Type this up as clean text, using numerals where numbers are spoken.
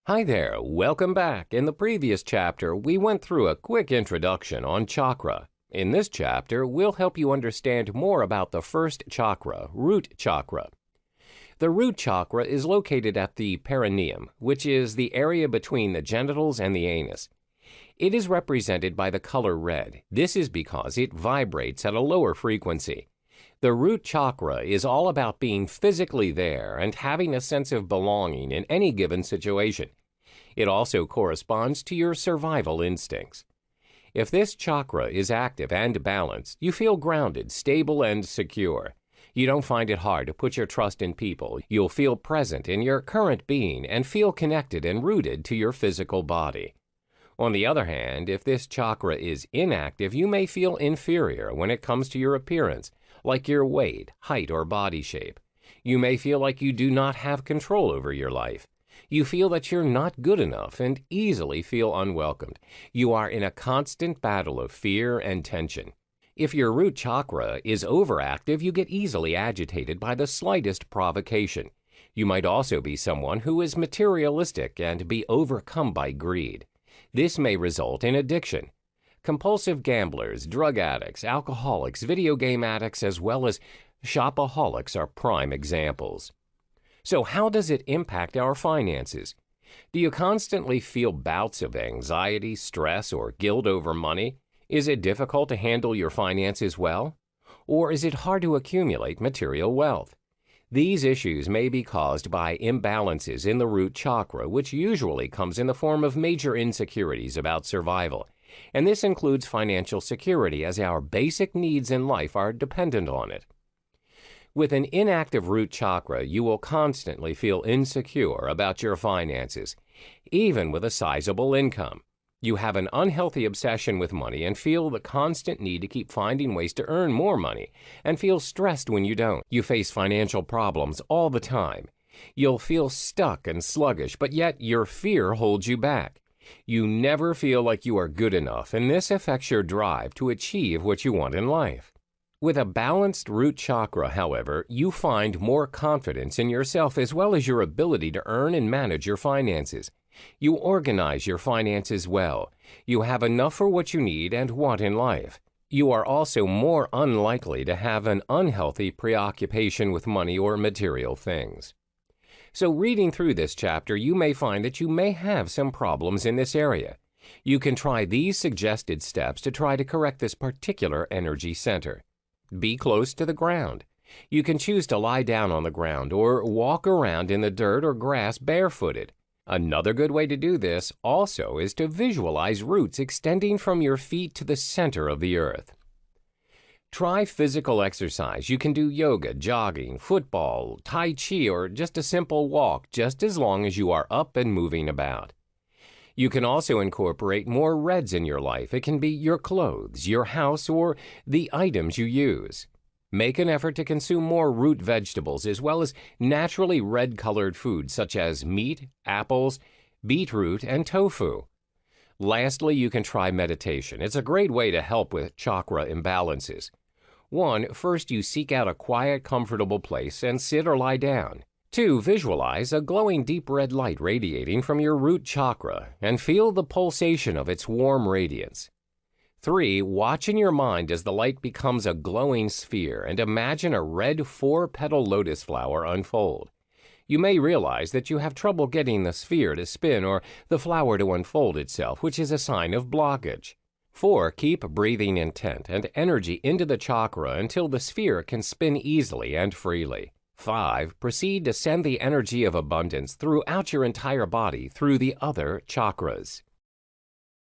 Hi there, welcome back. In the previous chapter, we went through a quick introduction on chakra. In this chapter, we'll help you understand more about the first chakra, root chakra. The root chakra is located at the perineum, which is the area between the genitals and the anus. It is represented by the color red. This is because it vibrates at a lower frequency. The root chakra is all about being physically there and having a sense of belonging in any given situation. It also corresponds to your survival instincts. If this chakra is active and balanced, you feel grounded, stable, and secure. You don't find it hard to put your trust in people. You'll feel present in your current being and feel connected and rooted to your physical body. On the other hand, if this chakra is inactive, you may feel inferior when it comes to your appearance, like your weight, height, or body shape. You may feel like you do not have control over your life. You feel that you're not good enough and easily feel unwelcomed. You are in a constant battle of fear and tension. If your root chakra is overactive, you get easily agitated by the slightest provocation. You might also be someone who is materialistic and be overcome by greed. This may result in addiction. Compulsive gamblers, drug addicts, alcoholics, video game addicts, as well as shopaholics are prime examples. So how does it impact our finances? Do you constantly feel bouts of anxiety, stress, or guilt over money? Is it difficult to handle your finances well? Or is it hard to accumulate material wealth? These issues may be caused by imbalances in the root chakra, which usually comes in the form of major insecurities about survival. And this includes financial security, as our basic needs in life are dependent on it. With an inactive root chakra, you will constantly feel insecure about your finances, even with a sizable income. You have an unhealthy obsession with money and feel the constant need to keep finding ways to earn more money, and feel stressed when you don't. You face financial problems all the time. You'll feel stuck and sluggish, but yet your fear holds you back. You never feel like you are good enough, and this affects your drive to achieve what you want in life. With a balanced root chakra, however, you find more confidence in yourself as well as your ability to earn and manage your finances. You organize your finances well. You have enough for what you need and want in life. You are also more unlikely to have an unhealthy preoccupation with money or material things. So reading through this chapter, you may find that you may have some problems in this area. You can try these suggested steps to try to correct this particular energy center. Be close to the ground. You can choose to lie down on the ground or walk around in the dirt or grass barefooted. Another good way to do this also is to visualize roots extending from your feet to the center of the earth. Try physical exercise. You can do yoga, jogging, football, tai chi, or just a simple walk, just as long as you are up and moving about. You can also incorporate more reds in your life. It can be your clothes, your house, or the items you use. Make an effort to consume more root vegetables as well as naturally red-colored foods such as meat, apples, beetroot, and tofu. Lastly, you can try meditation. It's a great way to help with chakra imbalances. First you seek out a quiet, comfortable place and sit or lie down. 2, visualize a glowing deep red light radiating from your root chakra and feel the pulsation of its warm radiance. 3, watch in your mind as the light becomes a glowing sphere and imagine a red 4-petal lotus flower unfold. You may realize that you have trouble getting the sphere to spin or the flower to unfold itself, which is a sign of blockage. 4, keep breathing intent and energy into the chakra until the sphere can spin easily and freely. 5, proceed to send the energy of abundance throughout your entire body through the other chakras.